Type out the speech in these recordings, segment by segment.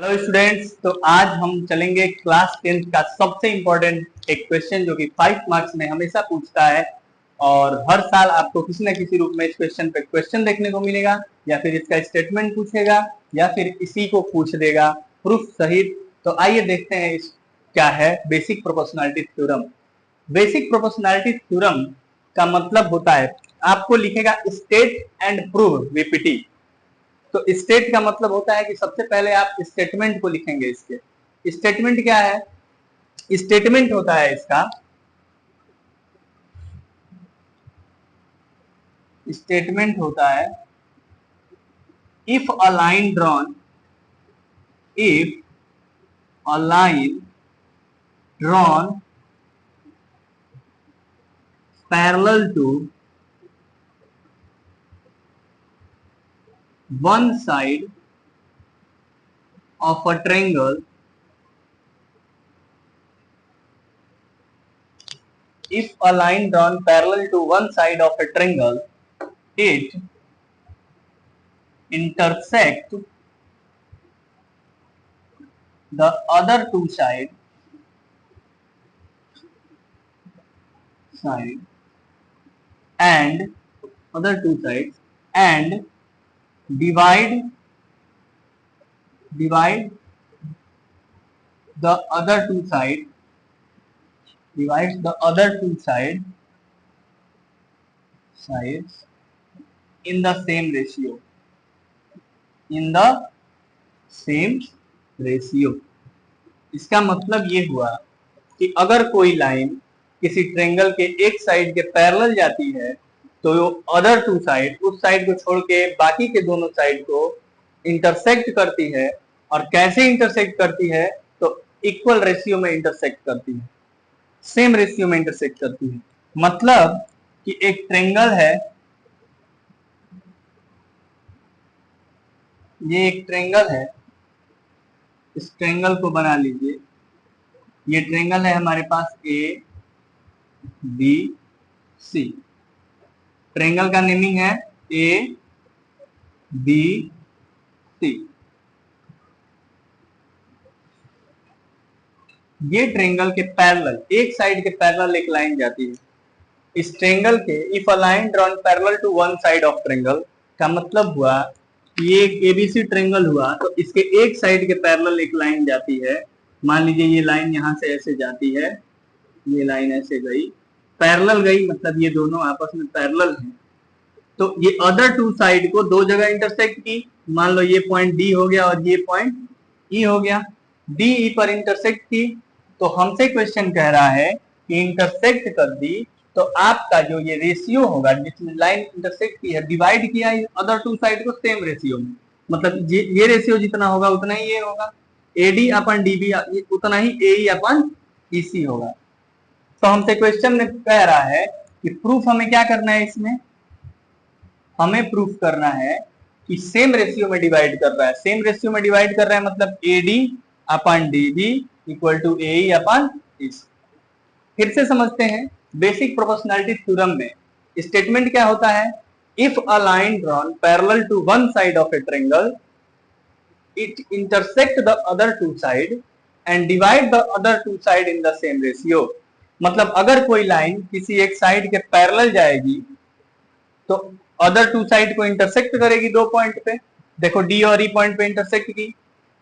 Hello students, तो आज हम चलेंगे क्लास 10th का सबसे इम्पोर्टेंट एक क्वेश्चन जो कि 5 मार्क्स में हमेशा पूछता है और हर साल आपको किसी न किसी रूप में इस क्वेश्चन पे क्वेश्चन देखने को मिलेगा, या फिर इसका स्टेटमेंट पूछेगा या फिर इसी को पूछ देगा प्रूफ सहित। तो आइए देखते हैं इस क्या है basic proportionality theorem. Basic proportionality theorem का मतलब होता है, आपको लिखेगा स्टेट एंड प्रूव बीपीटी। तो स्टेट का मतलब होता है कि सबसे पहले आप स्टेटमेंट को लिखेंगे। इसके स्टेटमेंट क्या है? स्टेटमेंट होता है इसका, स्टेटमेंट होता है if a line drawn, if a line drawn parallel to one side of a triangle, if a line drawn parallel to one side of a triangle, it intersect the other two side and other two sides and divide the other two side, divides the other two sides in the same ratio, in the same ratio। इसका मतलब ये हुआ कि अगर कोई line किसी triangle के एक साइड के पैरेलल जाती है तो अदर टू साइड, उस साइड को छोड़ के बाकी के दोनों साइड को इंटरसेक्ट करती है। और कैसे इंटरसेक्ट करती है? तो इक्वल रेशियो में इंटरसेक्ट करती है, सेम रेशियो में इंटरसेक्ट करती है। मतलब कि एक ट्रायंगल है, ये एक ट्रायंगल है, इस ट्रायंगल को बना लीजिए। ये ट्रायंगल है हमारे पास ए बी सी। ट्रायंगल का नेमिंग है ए बी सी। ये ट्रायंगल के पैरेलल, एक साइड के पैरेलल एक लाइन जाती है। इस ट्रायंगल के if a line drawn parallel to one side of triangle का मतलब हुआ ये एक एबीसी ट्रायंगल हुआ, तो इसके एक साइड के पैरेलल एक लाइन जाती है। मान लीजिए ये लाइन यहां से ऐसे जाती है, ये लाइन ऐसे गई, पैरेलल गई, मतलब ये दोनों आपस में पैरेलल हैं। तो ये अदर टू साइड को दो जगह इंटरसेक्ट की। मान लो ये पॉइंट डी हो गया और ये पॉइंट ई हो गया, डी ई पर इंटरसेक्ट की। तो हमसे क्वेश्चन कह रहा है कि इंटरसेक्ट कर दी तो आपका जो ये रेशियो होगा, जिसमें लाइन इंटरसेक्ट की है, डिवाइड किया अदर टू साइड को सेम रेशियो में, मतलब ये रेशियो जितना होगा उतना ही ये होगा, एडी अपन डीबी उतना ही ए अपन ईसी होगा। तो हमसे क्वेश्चन में कह रहा है कि प्रूफ हमें क्या करना है, इसमें हमें प्रूफ करना है कि सेम रेशियो में डिवाइड कर रहा है। सेम रेशियो में डिवाइड कर रहा है मतलब AD upon DB equal to A upon EC. फिर से समझते हैं बेसिक प्रोपोर्शनैलिटी थ्योरम में स्टेटमेंट क्या होता है? If a line drawn parallel to one side of a triangle, it intersect the other two side and divide the other two side in the same ratio. मतलब अगर कोई line किसी एक side के पैरेलल जाएगी तो अदर टू साइड को intersect करेगी दो पॉइंट पे। देखो डी और ई पॉइंट पे इंटरसेक्ट की,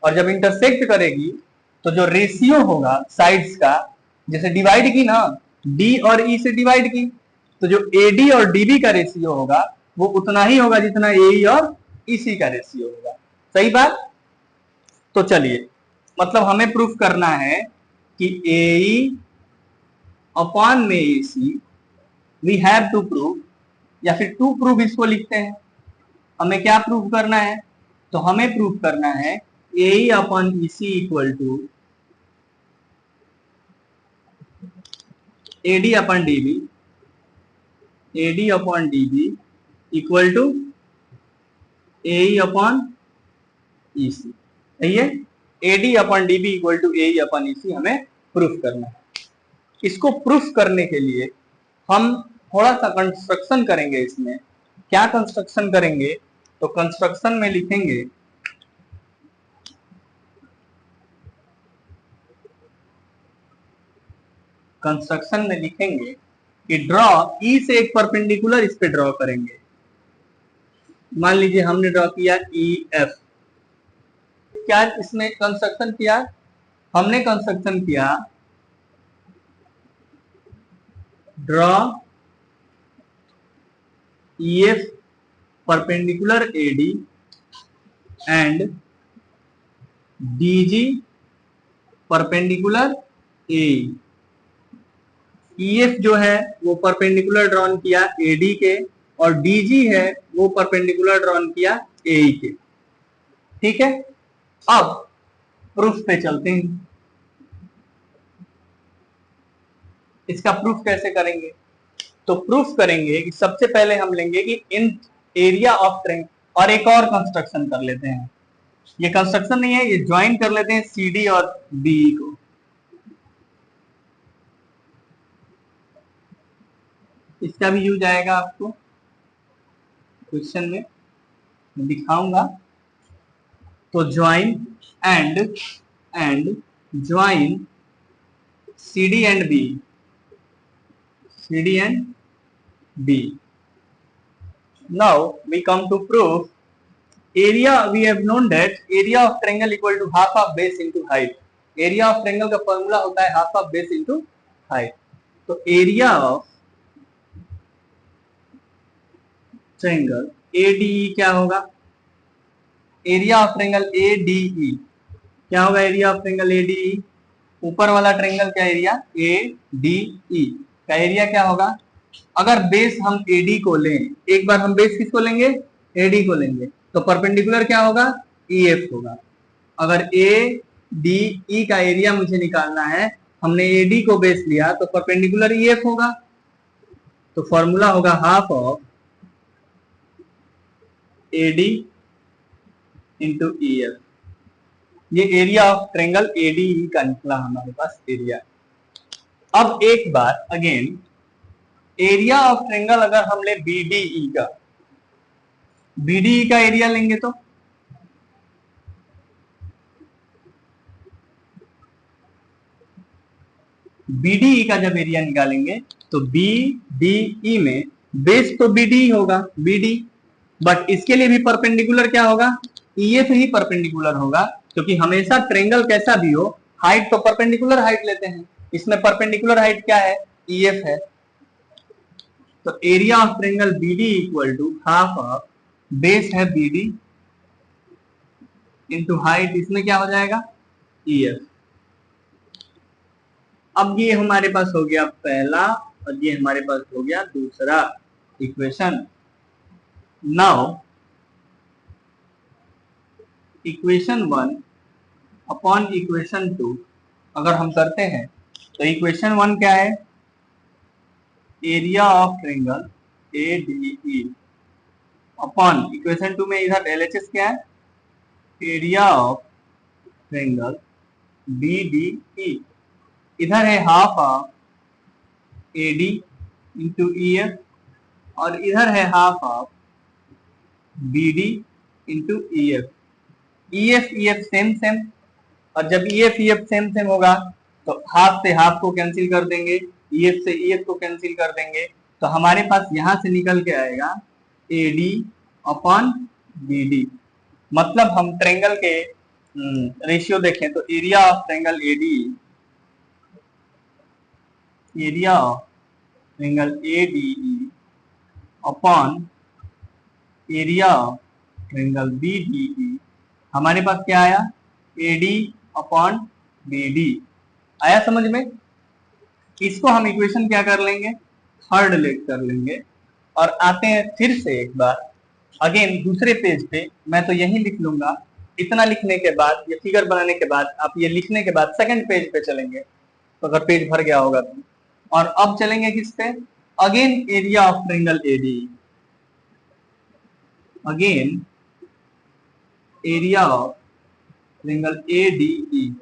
और जब इंटरसेक्ट करेगी तो जो रेशियो होगा साइड्स का, जैसे डिवाइड की ना, डी और ई से डिवाइड की, तो जो एडी और डीबी का रेशियो होगा वो उतना ही होगा जितना ए और ईसी का रेशियो होगा। सही बात? तो चलिए, मतलब हमें प्रूफ करना है कि ए अपॉन में EC, we have to prove, या फिर टू प्रूव इसको लिखते हैं। हमें क्या प्रूव करना है? तो हमें प्रूव करना है A upon EC equal to AD upon DB, AD upon DB equal to A upon EC. सही है? AD upon DB equal to A upon EC हमें प्रूफ करना है। इसको प्रूफ करने के लिए हम थोड़ा सा कंस्ट्रक्शन करेंगे। इसमें क्या कंस्ट्रक्शन करेंगे? तो कंस्ट्रक्शन में लिखेंगे कंस्ट्रक्शन में लिखेंगे कि ड्रॉ ई से एक परपेंडिकुलर इस पे ड्रॉ करेंगे। मान लीजिए हमने ड्रॉ किया ई एफ, क्या इसमें कंस्ट्रक्शन किया, हमने कंस्ट्रक्शन किया draw E F perpendicular AD and DG perpendicular A. EF जो है वो परपेंडिकुलर ड्रॉन किया एडी के, और डीजी है वो परपेंडिकुलर ड्रॉन किया ए के। ठीक है, अब प्रूफ पे चलते हैं। इसका प्रूफ कैसे करेंगे? तो प्रूफ करेंगे कि सबसे पहले हम लेंगे कि इन एरिया ऑफ ट्रेंगल, और एक और कंस्ट्रक्शन कर लेते हैं। ये कंस्ट्रक्शन नहीं है, ये ज्वाइन कर लेते हैं सी डी और बी को। इसका भी यूज आएगा आपको क्वेश्चन में, मैं दिखाऊंगा। तो join and join C D and B, C D and B. Now we come to proof area. We have known that area of triangle equal to half of base into height. area of triangle का formula होता है half of base into height. तो area of triangle ADE क्या होगा? area of triangle ADE क्या होगा? area of triangle ADE, ऊपर वाला ट्रायंगल क्या एरिया ADE का एरिया क्या होगा? अगर बेस हम AD को लें, एक बार हम बेस किसको लेंगे? AD को लेंगे, तो परपेंडिकुलर क्या होगा? EF होगा। अगर ADE का एरिया मुझे निकालना है, हमने AD को बेस लिया तो परपेंडिकुलर EF होगा। तो फॉर्मूला होगा half of AD into EF। ये एरिया ऑफ ट्रायंगल ADE का निकला हमारे पास एरिया। अब एक बार अगेन एरिया ऑफ ट्रायंगल अगर हम ले BDE का, BDE का एरिया लेंगे तो BDE का जब एरिया निकालेंगे तो BDE में बेस तो BDE होगा, BD, बट इसके लिए भी परपेंडिकुलर क्या होगा? EF ही परपेंडिकुलर होगा, क्योंकि हमेशा ट्रायंगल कैसा भी हो हाइट तो परपेंडिकुलर हाइट लेते हैं। इसमें परपेंडिकुलर हाइट क्या है? EF है। तो area of triangle BD equal to half of base है BD इंटू हाइट, इसमें क्या हो जाएगा? EF। अब ये हमारे पास हो गया पहला और ये हमारे पास हो गया दूसरा equation. Now equation 1 upon equation 2 अगर हम करते हैं तो इक्वेशन 1 क्या है? Area of triangle ADE upon equation 2 में इधर LHS क्या है? Area of triangle BDE। इधर है half of AD into EF और इधर है half of BD into EF। EF same same, और जब EF सेम सेम होगा तो हाफ से हाफ को कैंसिल कर देंगे, EF से EF को कैंसिल कर देंगे, तो हमारे पास यहां से निकल के आएगा AD अपॉन BD। मतलब हम ट्रायंगल के रेशियो देखें तो area of triangle ADE, area of triangle ADE upon area of triangle BDE, हमारे पास क्या आया? AD upon BD। आया समझ में? इसको हम इक्वेशन क्या कर लेंगे? थर्ड लेट कर लेंगे। और आते हैं फिर से एक बार अगेन दूसरे पेज पे, मैं तो यही लिख लूंगा। इतना लिखने के बाद, ये फिगर बनाने के बाद, आप ये लिखने के बाद सेकंड पेज पे चलेंगे, तो अगर पेज भर गया होगा तो। और अब चलेंगे किस पे? Again area of triangle ADE, again area of triangle ADE।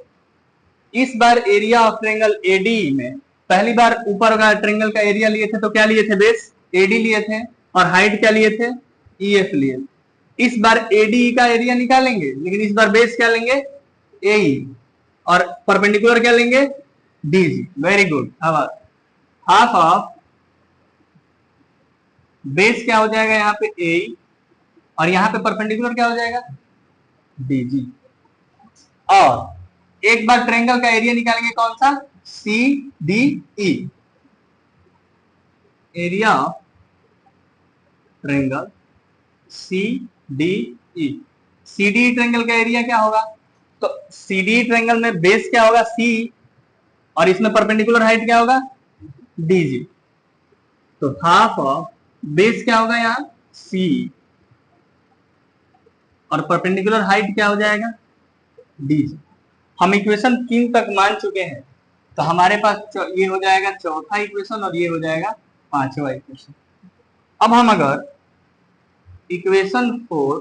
इस बार एरिया ऑफ ट्रायंगल ADE में पहली बार ऊपर का ट्रायंगल का एरिया लिए थे तो क्या लिए थे? बेस AD लिए थे, और हाइट क्या लिए थे? EF लिए। इस बार ADE का एरिया निकालेंगे, लेकिन इस बार बेस क्या लेंगे? AE, और परपेंडिकुलर क्या लेंगे? DG। वेरी गुड, अब हाफ ऑफ बेस क्या हो जाएगा यहाँ पे ए, और यहाँ पे परपेंडिकुलर क्या हो जाएगा डीजी। और एक बार ट्रायंगल का एरिया निकालेंगे कौन सा, C D E, area of triangle C D E. C D triangle का एरिया क्या होगा, तो सी डी ट्रायंगल में बेस क्या होगा सी, और इसमें परपेंडिकुलर हाइट क्या होगा डीजी। तो हाफ ऑफ बेस क्या होगा यहाँ सी, और परपेंडिकुलर हाइट क्या हो जाएगा डीजी। हम इक्वेशन 3 तक मान चुके हैं, तो हमारे पास ये हो जाएगा चौथा इक्वेशन और ये हो जाएगा पांचवा इक्वेशन। अब हम अगर इक्वेशन 4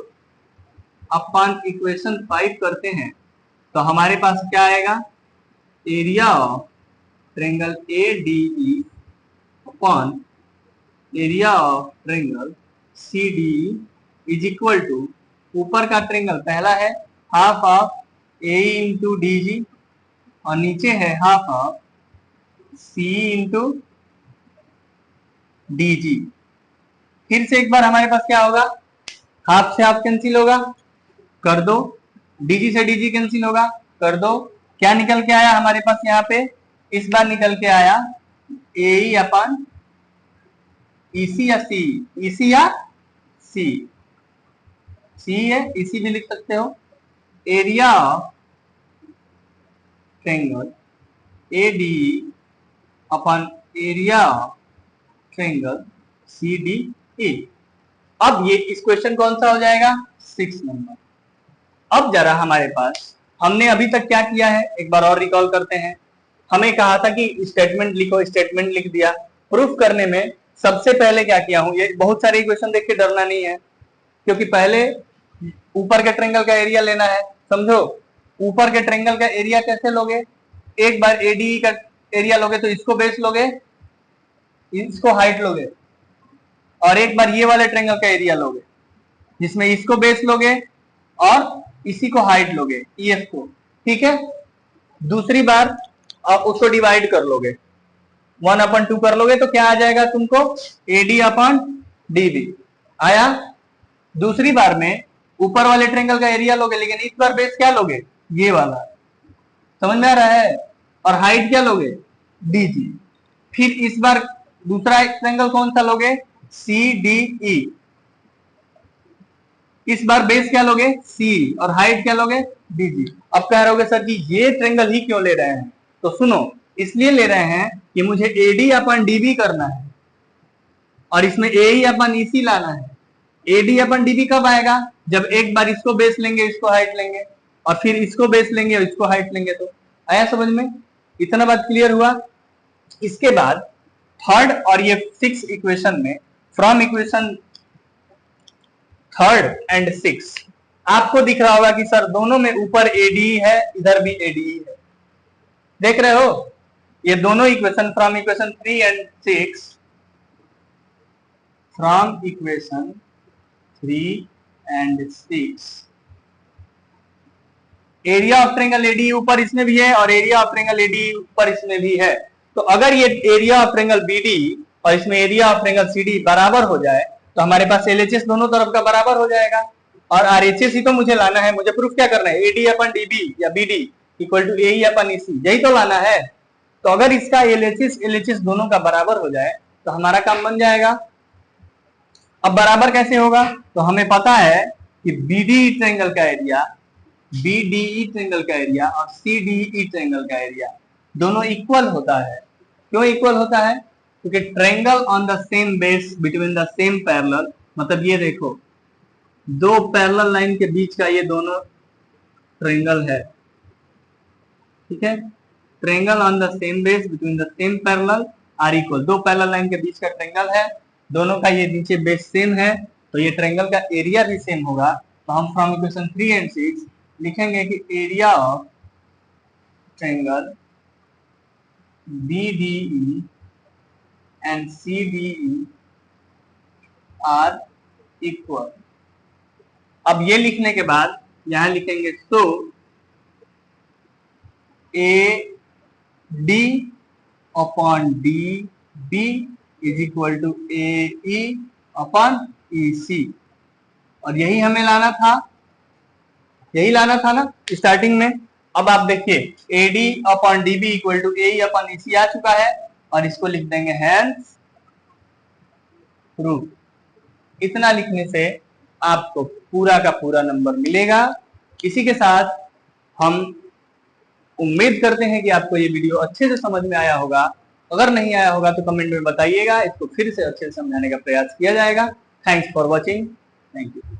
अपन इक्वेशन 5 करते हैं तो हमारे पास क्या आएगा, area of triangle A D E upon area of triangle C D E is equal to, ऊपर का ट्रायंगल पहला है half of A into D G, और नीचे है half of C into D G. फिर से एक बार हमारे पास क्या होगा, हाफ से हाफ कैंसिल होगा कर दो, डीजी से डीजी कैंसिल होगा कर दो, क्या निकल के आया हमारे पास यहाँ पे, इस बार निकल के आया ए अपन ईसी या सी, ईसी या सी, सी है इसी भी लिख सकते हो। Area of triangle A D upon area of triangle C D E. अब ये इस क्वेश्चन कौन सा हो जाएगा 6 नंबर। अब जरा हमारे पास हमने अभी तक क्या किया है एक बार और रिकॉल करते हैं। हमें कहा था कि स्टेटमेंट लिखो, स्टेटमेंट लिख दिया। प्रूफ करने में सबसे पहले क्या किया हूं, ये बहुत सारे इक्वेशन देख के डरना नहीं है, क्योंकि पहले ऊपर के ट्रायंगल का एरिया लेना है। समझो ऊपर के ट्रायंगल का एरिया कैसे लोगे, एक बार एडी का एरिया लोगे तो इसको बेस लोगे, इसको हाइट लोगे, और एक बार ये वाले ट्रायंगल का एरिया लोगे जिसमें इसको बेस लोगे और इसी को हाइट लोगे ईएफ को, ठीक है। दूसरी बार आप उसको डिवाइड कर लोगे, 1/2 कर लोगे तो क्या आ जाएगा तुमको एडी अपन डीबी आया। दूसरी बार में ऊपर वाले ट्रायंगल का एरिया लोगे, लेकिन इस बार बेस क्या लोगे ये वाला, समझ में आ रहा है, और हाइट क्या लोगे डीजी। फिर इस बार दूसरा ट्रायंगल कौन सा लोगे सी डी ई, इस बार बेस क्या लोगे सी और हाइट क्या लोगे डीजी। अब कह रहे होगे सर जी ये ट्रायंगल ही क्यों ले रहे हैं, तो सुनो इसलिए ले रहे हैं कि मुझे एडी अपन डीबी करना है और इसमें ए ही अपन ईसी लाना है। एडी अपन डीबी कब आएगा, जब एक बार इसको बेस लेंगे इसको हाइट लेंगे और फिर इसको बेस लेंगे और इसको हाइट लेंगे। तो आया समझ में, इतना बात क्लियर हुआ। इसके बाद थर्ड और ये 6 इक्वेशन में फ्रॉम इक्वेशन 3rd and 6 आपको दिख रहा होगा कि सर दोनों में ऊपर एडी है इधर भी एडी है, देख रहे हो ये दोनों equation from equation 3 and 6, from equation 3 and 6 area of triangle AD ऊपर इसमें भी है और एरिया ऑफ ट्रायंगल एडी ऊपर इसमें भी है। तो अगर ये एरिया ऑफ ट्रायंगल बीडी और इसमें एरिया ऑफ ट्रायंगल सीडी बराबर हो जाए तो हमारे पास एलएचएस दोनों तरफ का बराबर हो जाएगा, और आरएचएस ही तो मुझे लाना है। मुझे प्रूफ क्या करना है, एडी अपन डीबी या BD equal to A upon EC, यही तो लाना है। तो अगर इसका एलएचएस दोनों का बराबर हो जाए तो हमारा काम बन जाएगा। अब बराबर कैसे होगा, तो हमें पता है कि बीडी ट्रायंगल का एरिया, बीडीई ट्रायंगल का एरिया और सीडीई ट्रायंगल का एरिया दोनों इक्वल होता है। क्यों इक्वल होता है, क्योंकि triangle on the same base between the same parallel, मतलब ये देखो दो पैरेलल लाइन के बीच का ये दोनों ट्रायंगल है, ठीक है। Triangle on the same base between the same parallel are equal, दो पैरेलल लाइन के बीच का ट्रायंगल है, दोनों का ये नीचे बेस सेम है, तो ये ट्रायंगल का एरिया भी सेम होगा। तो हम फ्रॉम इक्वेशन 3 and 6 लिखेंगे कि area of triangle BDE and CDE are equal. अब ये लिखने के बाद यहां लिखेंगे तो A D upon D B is equal to A E upon E C, और यही हमें लाना था, यही लाना था ना स्टार्टिंग में। अब आप देखिए A D upon D B equal to A upon E C आ चुका है, और इसको लिख देंगे हैंस प्रूफ। इतना लिखने से आपको पूरा का पूरा नंबर मिलेगा। इसी के साथ हम उम्मीद करते हैं कि आपको ये वीडियो अच्छे से समझ में आया होगा। अगर नहीं आया होगा तो कमेंट में बताइएगा, इसको फिर से अच्छे से समझाने का प्रयास किया जाएगा। Thanks for watching, thank you.